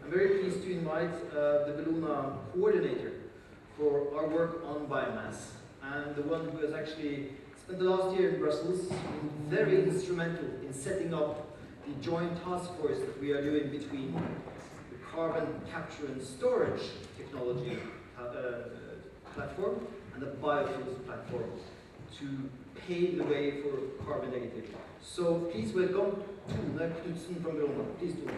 I'm very pleased to invite the Bellona coordinator for our work on biomass, and the one who has actually spent the last year in Brussels, been very instrumental in setting up the joint task force that we are doing between the carbon capture and storage technology platform and the biofuels platform to pave the way for carbon negative. So please welcome Knudsen from Bellona. Please do.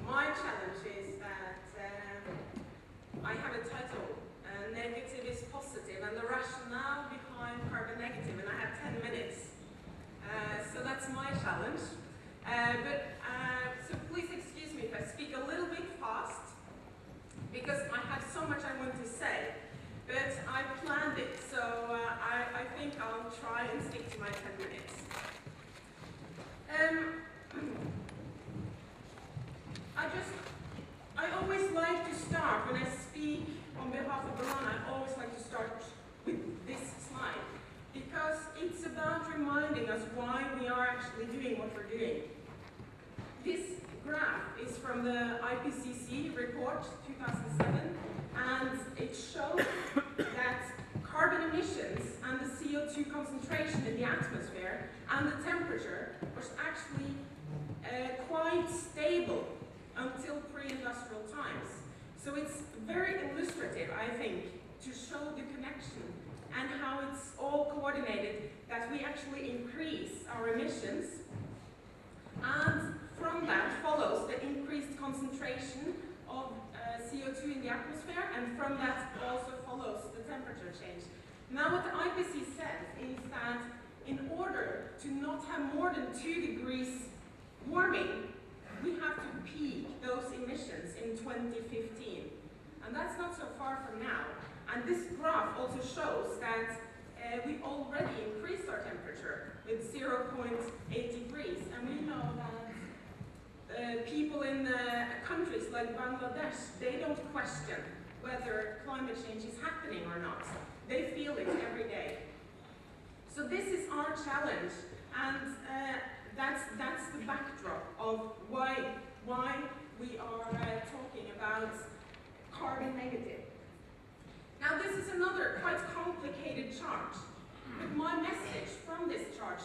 My challenge is that I have a title, negative is positive, and the rationale behind carbon negative, and I have 10 minutes. So that's my challenge. So please excuse me if I speak a little bit fast, because I have so much I want to say, but I planned it, so I think I'll try and stick to my 10 minutes. I always like to start, when I speak on behalf of Bellona, I always like to start with this slide, because it's about reminding us why we are actually doing what we're doing. This graph is from the IPCC report 2007, and it shows that carbon emissions and the CO2 concentration in the atmosphere and the temperature was actually quite stable until pre-industrial times. So it's very illustrative, I think, to show the connection and how it's all coordinated, that we actually increase our emissions, and from that follows the increased concentration of CO2 in the atmosphere, and from that also follows the temperature change. Now what the IPCC says is that in order to not have more than 2 degrees warming, we have to peak those emissions in 2015. And that's not so far from now. And this graph also shows that we already increased our temperature with 0.8 degrees. And we know that people in countries like Bangladesh, they don't question whether climate change is happening or not. They feel it every day. So this is our challenge. And that's the backdrop of why we are talking about carbon negative. Now this is another quite complicated chart, but my message from this chart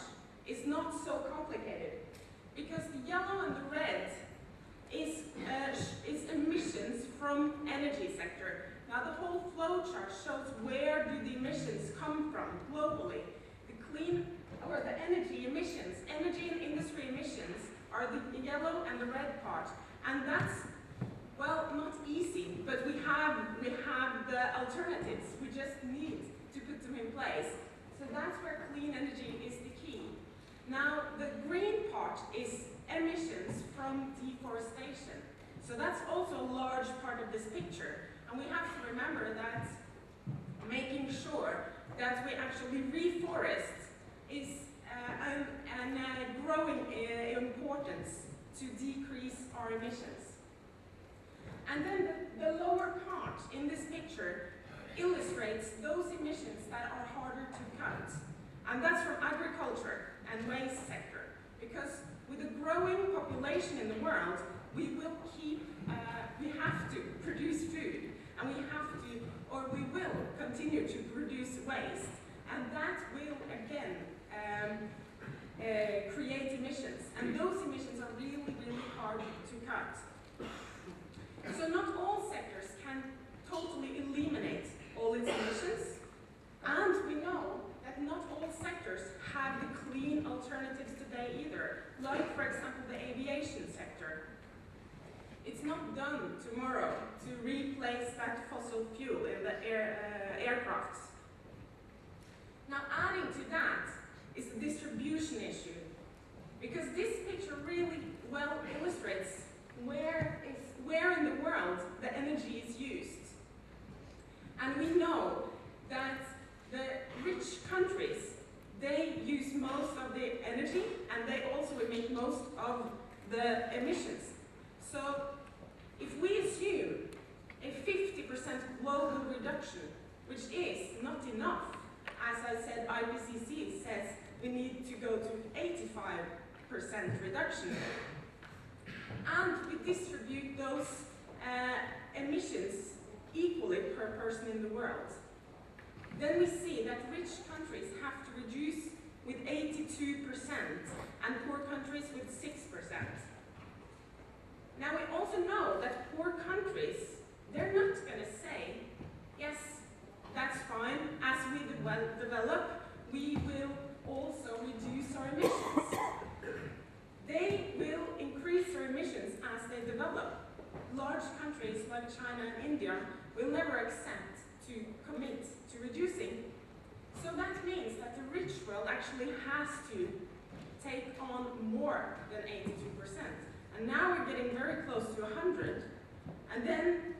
is not so complicated, because the yellow and the red is emissions from energy sector. Now the whole flow chart shows where do the emissions come from globally. The clean or the energy emissions, energy and industry emissions are the yellow and the red part. And that's, well, not easy, but we have the alternatives. We just need to put them in place. So that's where clean energy is the key. Now, the green part is emissions from deforestation. So that's also a large part of this picture. And we have to remember that making sure that we actually reforest is a growing importance to decrease our emissions. And then the lower part in this picture illustrates those emissions that are harder to cut. And that's from agriculture and waste sector. Because with a growing population in the world, we have to produce food, and we will continue to produce waste. And that will, again, create emissions. And those emissions are really, really hard to cut. So not all sectors can totally eliminate all its emissions. And we know that not all sectors have the clean alternatives today either. Like, for example, the aviation sector. It's not done tomorrow to replace that fossil fuel in the aircrafts. Now, adding to that is the distribution issue, because this picture really well illustrates where in the world the energy is used. And we know that the rich countries, they use most of the energy, and they also emit most of the emissions. So if we assume a 50% reduction, which is not enough. As I said, IPCC says we need to go to 85% reduction. And we distribute those emissions equally per person in the world. Then we see that rich countries have to reduce with 82% and poor countries with 6%. Now we also know that poor countries, they're not going to say, yes, that's fine, as we develop, we will also reduce our emissions. They will increase their emissions as they develop. Large countries like China and India will never accept to commit to reducing. So that means that the rich world actually has to take on more than 82%. And now we're getting very close to 100. And then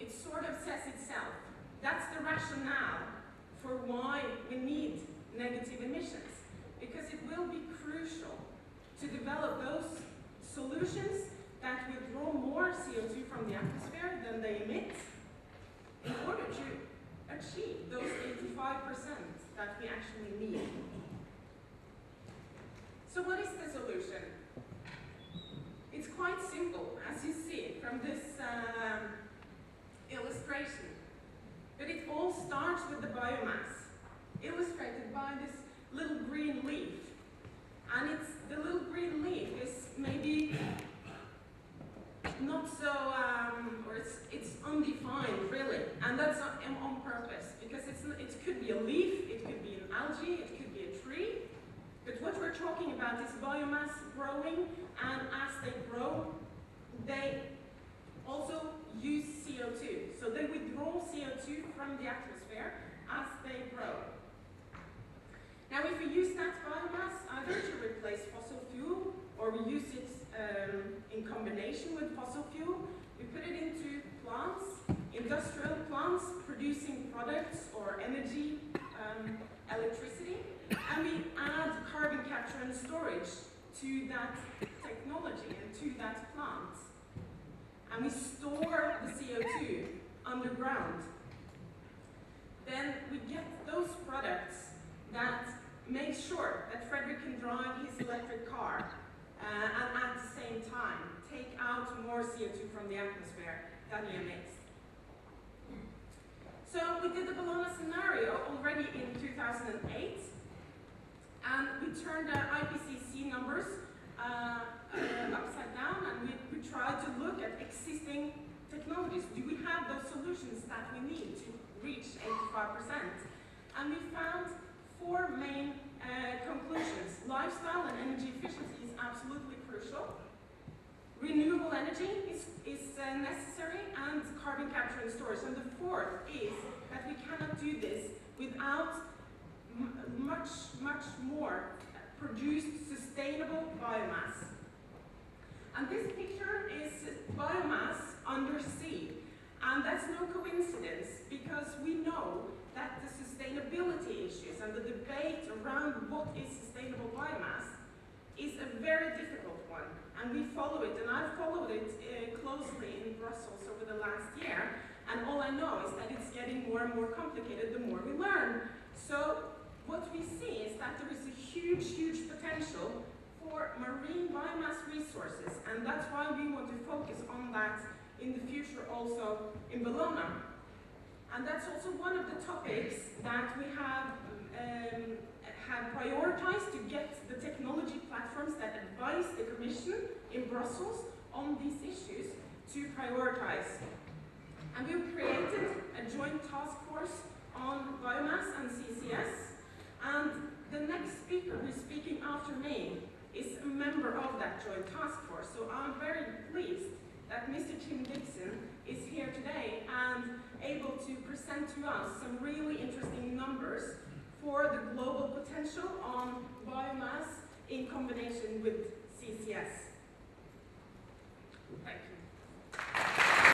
it sort of says itself. That's the rationale for why we need negative emissions. Because it will be crucial to develop those solutions that withdraw more CO2 from the atmosphere than they emit in order to achieve those 85% that we actually need. So what is the solution? It's quite simple, as you see from this illustration. But it all starts with the biomass, illustrated by this little green leaf. And the little green leaf is maybe not so, or it's undefined really, and that's on purpose, because it could be a leaf, it could be an algae, it could be a tree, but what we're talking about is biomass growing, and as they grow, they also use CO2, so they withdraw CO2 from the atmosphere as they grow. Now if we use that biomass either to replace fossil fuel, or we use it in combination with fossil fuel, we put it into plants, industrial plants producing products or energy, electricity, and we add carbon capture and storage to that technology and to that plant. And we store the CO2 underground. Then we get those products that make sure that Frederick can drive his electric car and at the same time take out more CO2 from the atmosphere than he emits. So we did the Bellona scenario already in 2008, and we turned the IPCC numbers upside down, and we tried to look at existing technologies. Do we have those solutions that we need to reach 85%? And we found four main conclusions. Lifestyle and energy efficiency is absolutely crucial. Renewable energy is necessary, and carbon capture and storage. And the fourth is that we cannot do this without much more produced sustainable biomass. And this picture is biomass under sea. And that's no coincidence, because we know that the sustainability issues and the debate around what is sustainable biomass is a very difficult one. And we follow it, and I've followed it closely in Brussels over the last year, and all I know is that it's getting more and more complicated the more we learn. So what we see is that there is a huge potential for marine biomass resources, and that's why we want to focus on that in the future also in Bellona. And that's also one of the topics that we have prioritized to get the technology platforms that advise the Commission in Brussels on these issues to prioritize. And we've created a joint task force on biomass and CCS. And the next speaker who's speaking after me is a member of that joint task force. So I'm very pleased that Mr. Knudsen is here today and able to present to us some really interesting numbers for the global potential on biomass in combination with CCS.